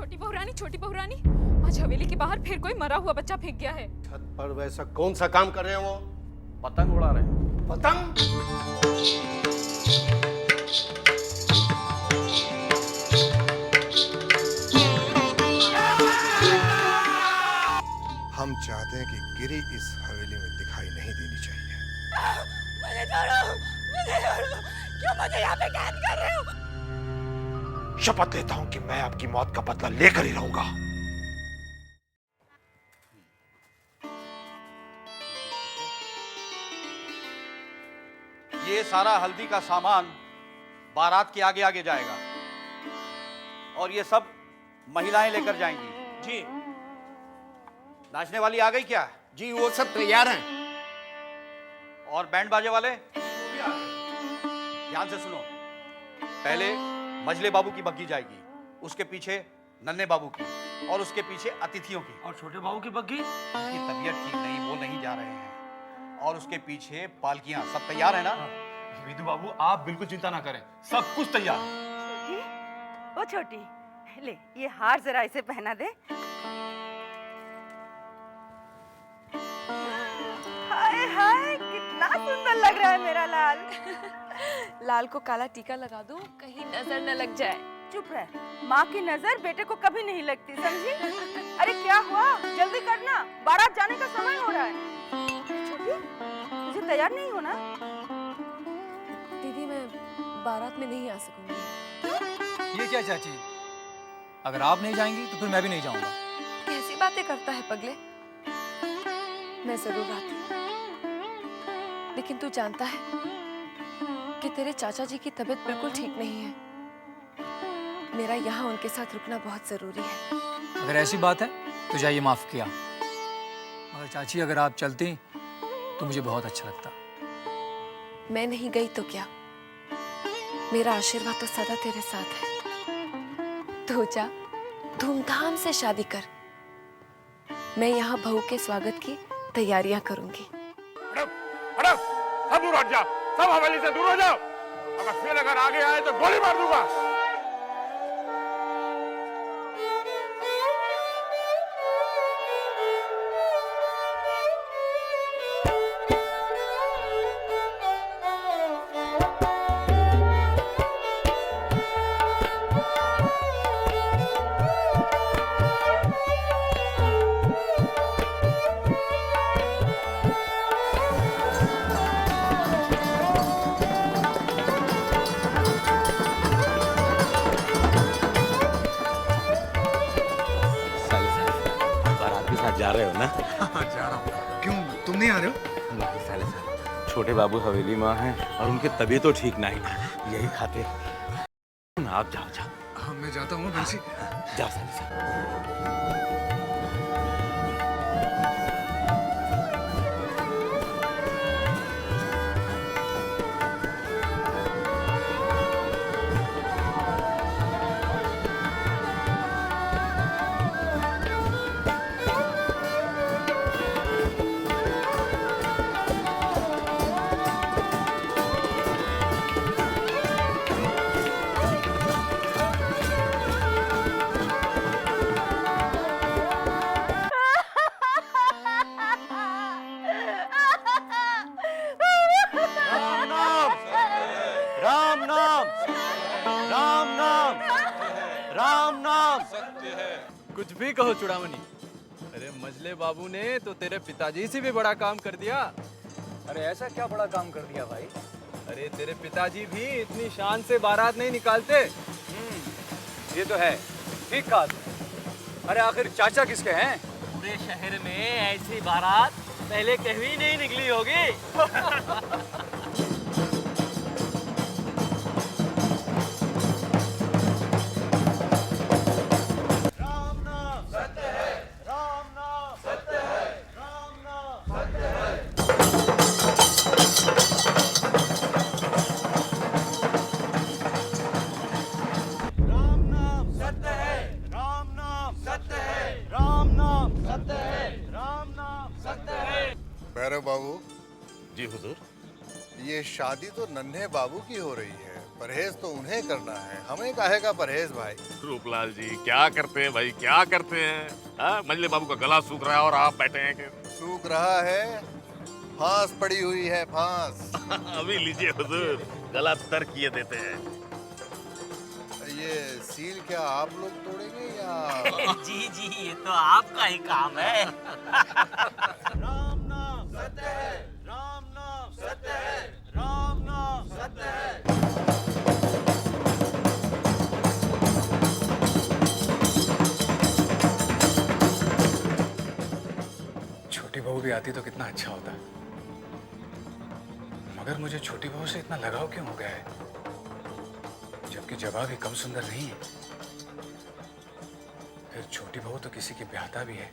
छोटी बहू रानी, आज हवेली के बाहर फिर कोई मरा हुआ बच्चा फेंक गया है। छत पर वैसा कौन सा काम कर रहे हैं वो? पतंग उड़ा रहे हैं। पतंग? हम चाहते हैं कि गिरी इस हवेली में दिखाई नहीं देनी चाहिए। मुझे छोड़ो, क्यों मुझे यहाँ पे कैद कर रहे हो? शपथ लेता हूं कि मैं आपकी मौत का बदला लेकर ही रहूंगा। ये सारा हल्दी का सामान बारात के आगे आगे जाएगा और ये सब महिलाएं लेकर जाएंगी। जी नाचने वाली आ गई क्या? जी, वो सब तैयार हैं। और बैंड बाजे वाले? ध्यान से सुनो, पहले मजले बाबू की बग्गी जाएगी, उसके पीछे नन्हे बाबू की और उसके पीछे अतिथियों की। और छोटे बाबू की बग्गी? उनकी तबीयत ठीक नहीं, वो नहीं जा रहे हैं। और उसके पीछे पालकियां। सब तैयार है ना? विदु बाबू, आप बिल्कुल चिंता ना करें, सब कुछ तैयार है। ओ छोटी, ले ये हार जरा इसे पहना दे। हाय हाय, कितना सुंदर लग रहा है मेरा लाल। लाल को काला टीका लगा दूं, कहीं नजर न लग जाए। चुप रह, माँ की नजर बेटे को कभी नहीं लगती, समझी? अरे क्या हुआ, जल्दी करना, बारात जाने का समय हो रहा है। छोटी, तुझे तैयार नहीं होना? दीदी, मैं बारात में नहीं आ सकूंगी। ये क्या चाची, अगर आप नहीं जाएंगी तो फिर मैं भी नहीं जाऊंगा। कैसी बातें करता है पगले? मैं जरूर आती, लेकिन तू जानता है कि तेरे चाचा जी की तबीयत बिल्कुल ठीक नहीं है। मेरा यहाँ उनके साथ रुकना बहुत जरूरी है। अगर ऐसी बात है तो जाइए, माफ किया। मगर चाची, अगर आप चलती तो मुझे बहुत अच्छा लगता। मैं नहीं गई तो क्या, मेरा आशीर्वाद तो सदा तेरे साथ है। तू जा, धूमधाम से शादी कर। मैं यहाँ बहू के स्वागत की तैयारियां करूंगी। हटो, सब दूर हट जाओ, सब हवेली से दूर हो जाओ। अगर आगे आए तो गोली मार दूंगा। जा रहे हो ना? हाँ, जा रहा हूँ। क्यों, तुम नहीं आ रहे हो? नहीं साले साले, छोटे बाबू हवेली में हैं और उनकी तबीयत तो ठीक नहीं है, यही खाते। आप जाओ जाओ। हाँ, मैं जाता हूँ बंसी। जाओ साले साले। राम नाम, राम नाम, राम नाम। कुछ भी कहो चुड़ामणि, अरे मजले बाबू ने तो तेरे पिताजी से भी बड़ा काम कर दिया। अरे ऐसा क्या बड़ा काम कर दिया भाई? अरे तेरे पिताजी भी इतनी शान से बारात नहीं निकालते। ये तो है, ठीक कहा तुमने। अरे आखिर चाचा किसके हैं? पूरे शहर में ऐसी बारात पहले कभी नहीं निकली होगी। भैरव बाबू जी हुजूर। ये शादी तो नन्हे बाबू की हो रही है, परहेज तो उन्हें करना है, हमें काहे का परहेज भाई। रूपलाल जी क्या करते हैं भाई, क्या करते हैं? हाँ, मंजले बाबू का गला सूख रहा है और आप बैठे हैं कि सूख रहा है, फांस पड़ी हुई है, फांस। अभी लीजिए हुजूर, गला तर किए देते हैं। ये सील क्या आप लोग तोड़ेंगे या? जी जी, ये तो आपका ही काम है। राम नाम सत्य है, राम नाम सत्य है, राम नाम सत्य है। छोटी बहू भी आती तो कितना अच्छा होता, मगर मुझे छोटी बहू से इतना लगाव क्यों हो गया है, जबकि जवाब ही कम सुंदर नहीं है। फिर छोटी बहू तो किसी की ब्याहता भी है।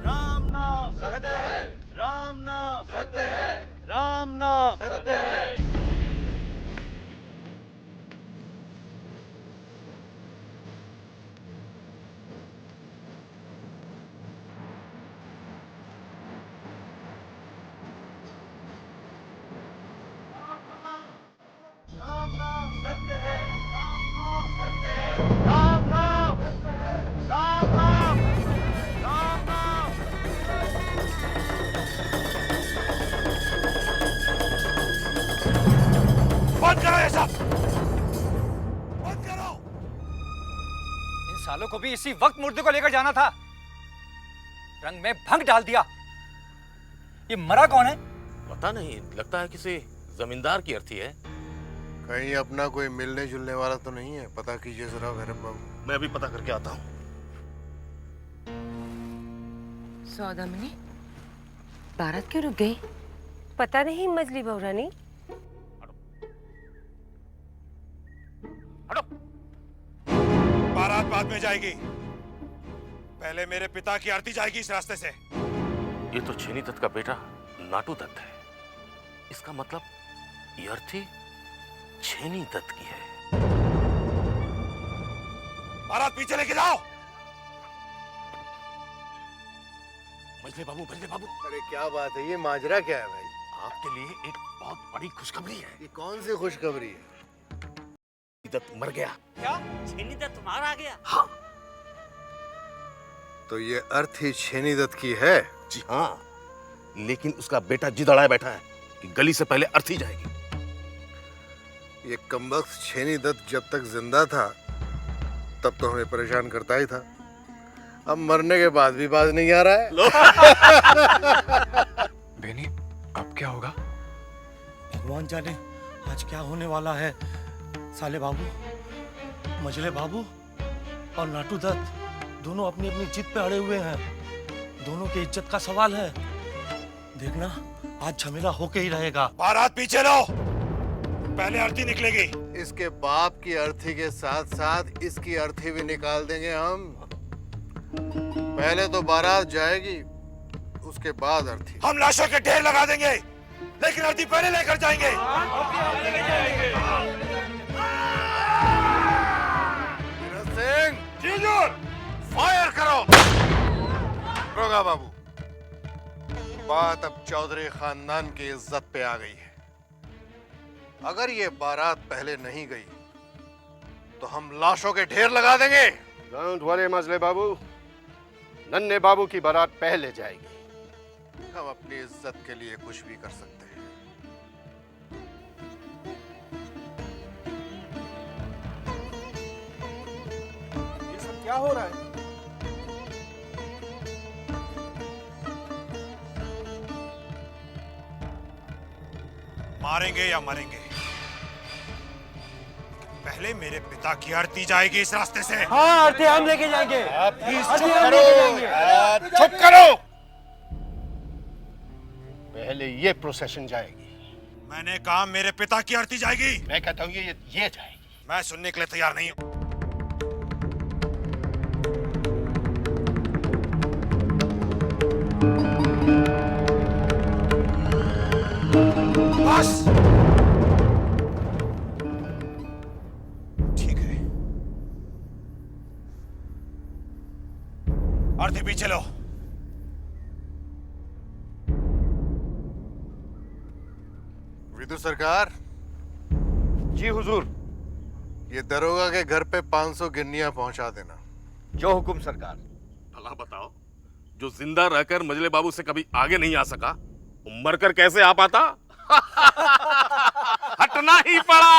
राम नाम सत्य है, राम नाम सत्य है, राम नाम सत्य है। राम नाम सत्य है, राम नाम सत्य है, राम नाम सत्य है, राम नाम, राम नाम। बंद करो ये सब, बंद करो। इन सालों को भी इसी वक्त मूर्ति को लेकर जाना था, रंग में भंग डाल दिया। ये मरा कौन है? पता नहीं, लगता है किसी जमींदार की अर्थी है। कहीं अपना कोई मिलने जुलने वाला तो नहीं है? पता कीजिए जरा भैरव बाबू। मैं अभी पता करके आता हूँ। सौदामिनी, बारात क्यों रुक गई? पता नहीं मजली बहू रानी। हटो। बारात बाद में जाएगी, पहले मेरे पिता की आरती जाएगी इस रास्ते से। ये तो छेनी दत्त का बेटा नाटू दत्त है, इसका मतलब ये अर्थी छेनी दत्त की है। बारात पीछे लेके जाओ। मजले बाबू, मजले बाबू, अरे क्या बात है, ये माजरा क्या है भाई? आपके लिए एक बहुत बड़ी खुशखबरी है। ये कौन सी खुशखबरी है? दत्त मर गया। क्या छेनी दत्त तुम्हारा आ गया? हाँ। तो ये अर्थी छेनी दत्त की है? जी हाँ, लेकिन उसका बेटा जिद अड़ाए बैठा है कि गली से पहले अर्थी जाएगी। ये कमबख्त छेनी दत्त जब तक जिंदा था तब तो हमें परेशान करता ही था, अब मरने के बाद भी बाज नहीं आ रहा है। बेनी, अब क्या होगा? भगवान जाने आज क्या होने वाला है। साले बाबू, मजले बाबू और नाटू दत्त दोनों अपनी अपनी जिद पे अड़े हुए हैं। दोनों की इज्जत का सवाल है। देखना आज झमेला होके ही रहेगा। बारात पीछे लो, पहले आरती निकलेगी। इसके बाप की अर्थी के साथ साथ इसकी अर्थी भी निकाल देंगे हम। पहले तो बारात जाएगी, उसके बाद अर्थी। हम लाशों के ढेर लगा देंगे, लेकिन अर्थी पहले लेकर जाएंगे। सिंह जी हजूर। फायर करो। रोगा बाबू, बात अब चौधरी खानदान की इज्जत पे आ गई है। अगर ये बारात पहले नहीं गई तो हम लाशों के ढेर लगा देंगे। डोंट वरी मजले बाबू, नन्हे बाबू की बारात पहले जाएगी। हम अपनी इज्जत के लिए कुछ भी कर सकते हैं। ये सब क्या हो रहा है? मारेंगे या मरेंगे, पहले मेरे पिता की आरती जाएगी इस रास्ते से। हाँ, आरती हम लेके जाएंगे। चुप करो, चुप करो। पहले ये प्रोसेशन जाएगी। मैंने कहा मेरे पिता की आरती जाएगी। मैं कहता हूँ ये जाएगी। मैं सुनने के लिए तैयार नहीं हूँ। बस। ठीक है, आरती पीछे लो। विदु सरकार। जी हुजूर। ये दरोगा के घर पे 500 गिन्नियां पहुंचा देना। जो हुकुम सरकार। भला बताओ, जो जिंदा रहकर मजले बाबू से कभी आगे नहीं आ सका, वो मरकर कैसे आ पाता? हटना ही पड़ा।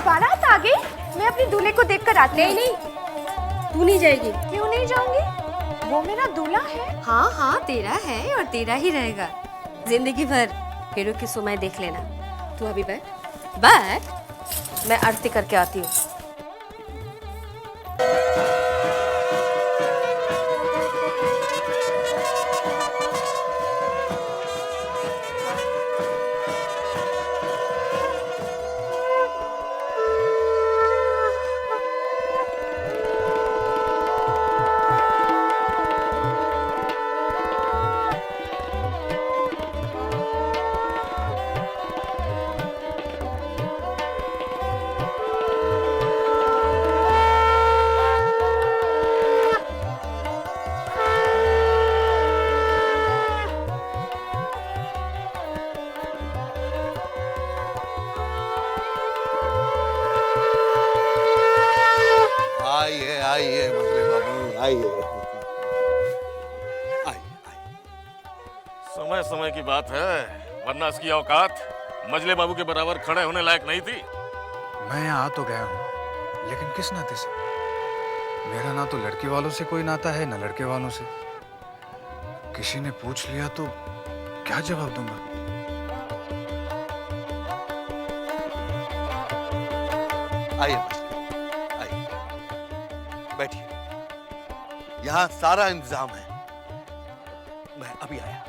बारात आ गई। मैं अपने दूल्हे को देखकर आती हूँ। नहीं, तू नहीं जाएगी। क्यों नहीं जाऊंगी? वो मेरा दूल्हा है। हाँ हाँ, तेरा है और तेरा ही रहेगा जिंदगी भर। हीरो की सुमाई देख लेना। तू अभी बैठ, मैं आरती करके आती हूँ। आइए मजले बाबू, आइए। समय समय की बात है, वरना इसकी औकात मजले बाबू के बराबर खड़े होने लायक नहीं थी। मैं यहाँ आ तो गया हूँ, लेकिन किस नाते से? मेरा ना तो लड़की वालों से कोई नाता है, ना लड़के वालों से। किसी ने पूछ लिया तो क्या जवाब दूंगा? आइए आइए, बैठिए। यहाँ सारा इंतजाम है, मैं अभी आया।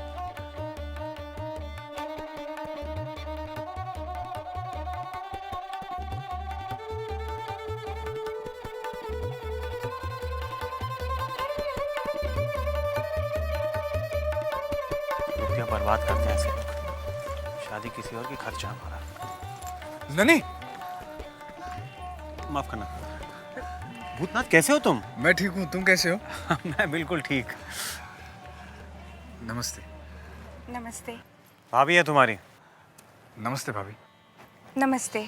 रुपया बर्बाद करते हैं ऐसे लोग। शादी किसी और की खर्चा हमारा। ननी, माफ करना। भूतनाथ, कैसे हो तुम? मैं ठीक हूँ, तुम कैसे हो? मैं बिल्कुल ठीक। नमस्ते। नमस्ते। भाभी है तुम्हारी? नमस्ते भाभी। नमस्ते।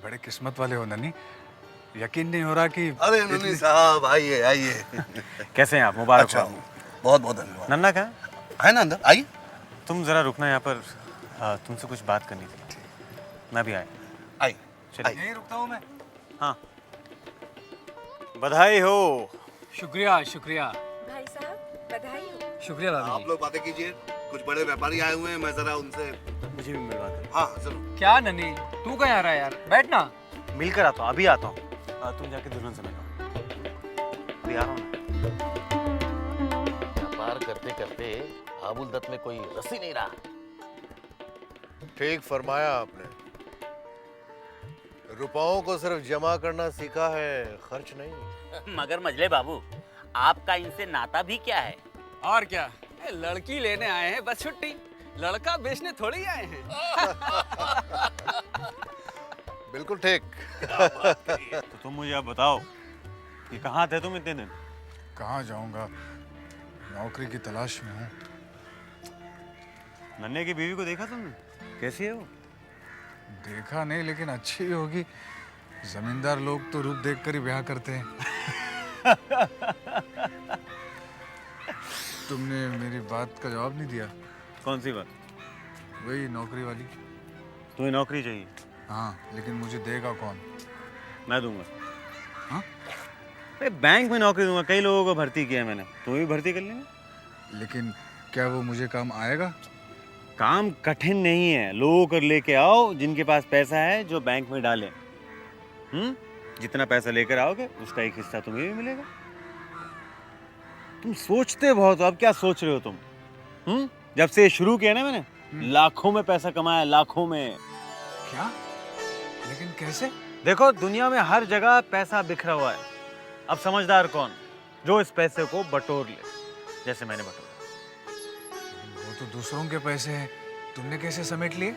बड़े किस्मत वाले हो ननी, यकीन नहीं हो रहा कि। अरे ननी साहब, आइए आइए। कैसे हैं आप? मुबारक अच्छा, हो। बहुत बहुत धन्यवाद। नन्ना कहाँ है ना अंदर? आइए। तुम जरा रुकना यहाँ पर, तुमसे कुछ बात करनी थी। मैं भी आया। आइए। चलिए। यहीं रुकता हूँ मैं। हाँ, बधाई हो। शुक्रिया शुक्रिया। भाई साहब बधाई हो। शुक्रिया भाभी आप जी। लोग बातें कीजिए, कुछ बड़े व्यापारी आए हुए हैं, मैं जरा उनसे। मुझे भी मिलवा दो। हाँ जरूर। क्या ननी, तू कहाँ आ रहा है यार? बैठना। मिलकर आता हूँ, अभी आता हूँ। तुम जाके दुल्हन से मिलो। अभी आ रहा हूँ ना। व्यापार करते करते आबुल दत्त में कोई रस्सी नहीं रहा। ठीक फरमाया आपने। रुपयों को सिर्फ जमा करना सीखा है, खर्च नहीं। मगर मजले बाबू, आपका इनसे नाता भी क्या है? और क्या, अरे लड़की लेने आए हैं बस छुट्टी, लड़का बेचने थोड़ी आए हैं। बिल्कुल ठीक। तो तुम मुझे अब बताओ कि कहाँ थे तुम इतने दिन? कहाँ जाऊंगा, नौकरी की तलाश में हूँ। नन्हे की बीवी को देखा तुमने? कैसी है वो? देखा नहीं, लेकिन अच्छी ही होगी। जमींदार लोग तो रूप देखकर ही ब्याह करते हैं। तुमने मेरी बात का जवाब नहीं दिया। कौन सी बात? वही नौकरी वाली। तुम्हें नौकरी चाहिए? हाँ, लेकिन मुझे देगा कौन? मैं दूंगा। हाँ? अरे बैंक में नौकरी दूंगा, कई लोगों को भर्ती किया मैंने, तुम्हें भी भर्ती कर लेंगे। लेकिन क्या वो मुझे काम आएगा? काम कठिन नहीं है, लोगों को लेके आओ जिनके पास पैसा है, जो बैंक में डाले। जितना पैसा लेकर आओगे उसका एक हिस्सा तुम्हें भी मिलेगा। तुम सोचते बहुत हो, अब क्या सोच रहे हो तुम? जब से शुरू किया ना मैंने, लाखों में पैसा कमाया, लाखों में। क्या? लेकिन कैसे? देखो, दुनिया में हर जगह पैसा बिखरा हुआ है। अब समझदार कौन, जो इस पैसे को बटोर ले, जैसे मैंने बटोरा। वो तो दूसरों के पैसे हैं, तुमने कैसे समेट लिए?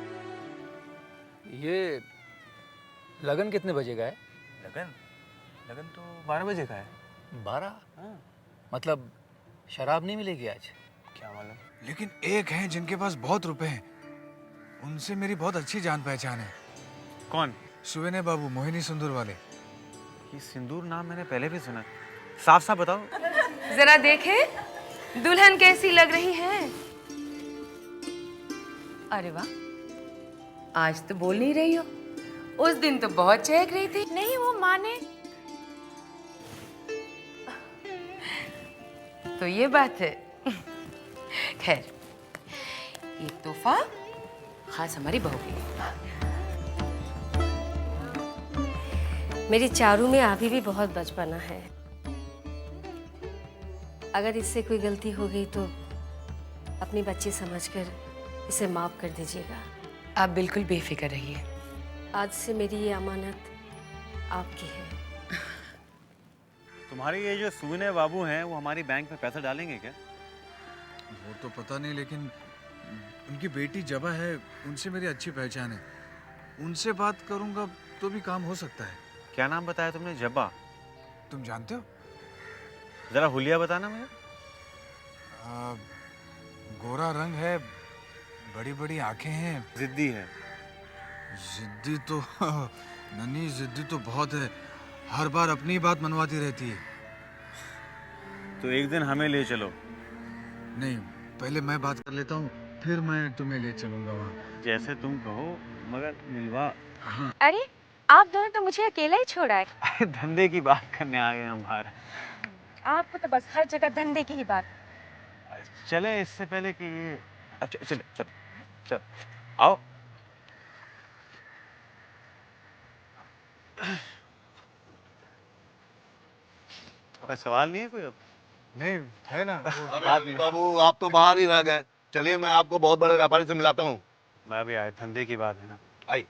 ये लगन कितने बजे का है? लगन तो 12 बजे का है। 12? मतलब शराब नहीं मिलेगी आज? क्या मालूम। लेकिन एक हैं जिनके पास बहुत रुपए हैं, उनसे मेरी बहुत अच्छी जान पहचान है। कौन? सुवेने बाबू, मोहिनी सिंदूर वाले। ये सिंदूर नाम मैंने पहले भी सुना। साफ साफ बताओ। जरा देखें दुल्हन कैसी लग रही है। अरे वाह, आज तो बोल नहीं रही हो, उस दिन तो बहुत चहक रही थी। नहीं वो माने तो ये बात है। खैर, ये तोहफा खास हमारी बहू के लिए। मेरी चारू में अभी भी बहुत बचपना है। अगर इससे कोई गलती हो गई तो अपनी बच्ची समझकर इसे माफ कर दीजिएगा। आप बिल्कुल बेफिक्र रहिए। आज से मेरी ये अमानत आपकी है। तुम्हारे ये जो सुविनय बाबू हैं, वो हमारी बैंक में पैसा डालेंगे क्या? वो तो पता नहीं, लेकिन उनकी बेटी जबा है, उनसे मेरी अच्छी पहचान है। उनसे बात करूंगा तो भी काम हो सकता है। क्या नाम बताया तुमने? जब्बा? तुम जानते हो? जरा हुलिया बताना मुझे। गोरा रंग है, बड़ी बड़ी आंखें हैं। जिद्दी है? जिद्दी तो नन्ही जिद्दी तो बहुत है, हर बार अपनी बात मनवाती रहती है। तो एक दिन हमें ले चलो। नहीं, पहले मैं बात कर लेता हूँ, फिर मैं तुम्हें ले चलूंगा वहाँ। जैसे तुम कहो, मगर मिलवा। अरे आप दोनों तो मुझे अकेला ही छोड़ा है। धंधे की बात करने आ गए हम बाहर। आपको तो बस हर जगह धंधे की ही बात। चले इससे पहले कि ये अच्छा चले चल चल आओ। सवाल नहीं है कोई? अब नहीं है ना। बाबू आप तो बाहर ही रह गए, चलिए मैं आपको बहुत बड़े व्यापारी से मिलाता हूँ। मैं भी आया, धंधे की बात है ना। आई।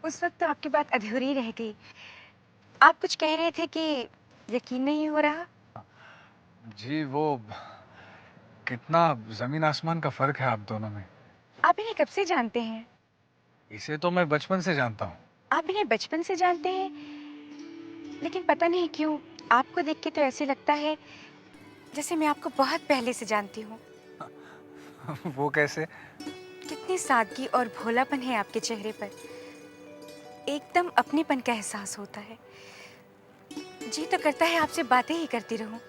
उस वक्त तो आपकी बात अधूरी रह गई। आप कुछ कह रहे थे कि यकीन नहीं हो रहा। जी, वो कितना जमीन आसमान का फर्क है आप दोनों में। आप इन्हें कब से जानते हैं? इसे तो मैं बचपन से जानता हूँ। आप इन्हें बचपन से जानते हैं, लेकिन पता नहीं क्यों आपको देख के तो ऐसे लगता है जैसे मैं आपको बहुत पहले से जानती हूँ। वो कैसे? कितनी सादगी और भोलापन है आपके चेहरे पर, एकदम अपनेपन का एहसास होता है। जी तो करता है आपसे बातें ही करती रहूं।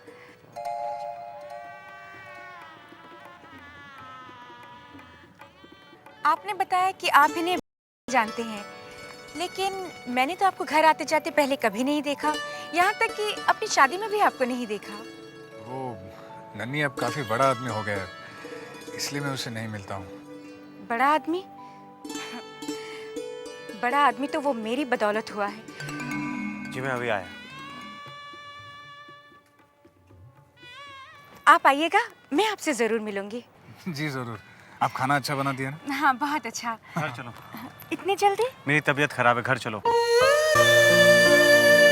आपने बताया कि आप इन्हें जानते हैं, लेकिन मैंने तो आपको घर आते जाते पहले कभी नहीं देखा, यहाँ तक कि अपनी शादी में भी आपको नहीं देखा। वो नन्ही अब काफी बड़ा आदमी हो गया है, इसलिए मैं उससे नहीं मिलता हूँ। बड़ा आदमी? बड़ा आदमी तो वो मेरी बदौलत हुआ है। जी मैं अभी आया। आप आइएगा, मैं आपसे जरूर मिलूंगी। जी जरूर। आप खाना अच्छा बना दिया ना? हाँ बहुत अच्छा। घर चलो। इतनी जल्दी? मेरी तबीयत खराब है, घर चलो।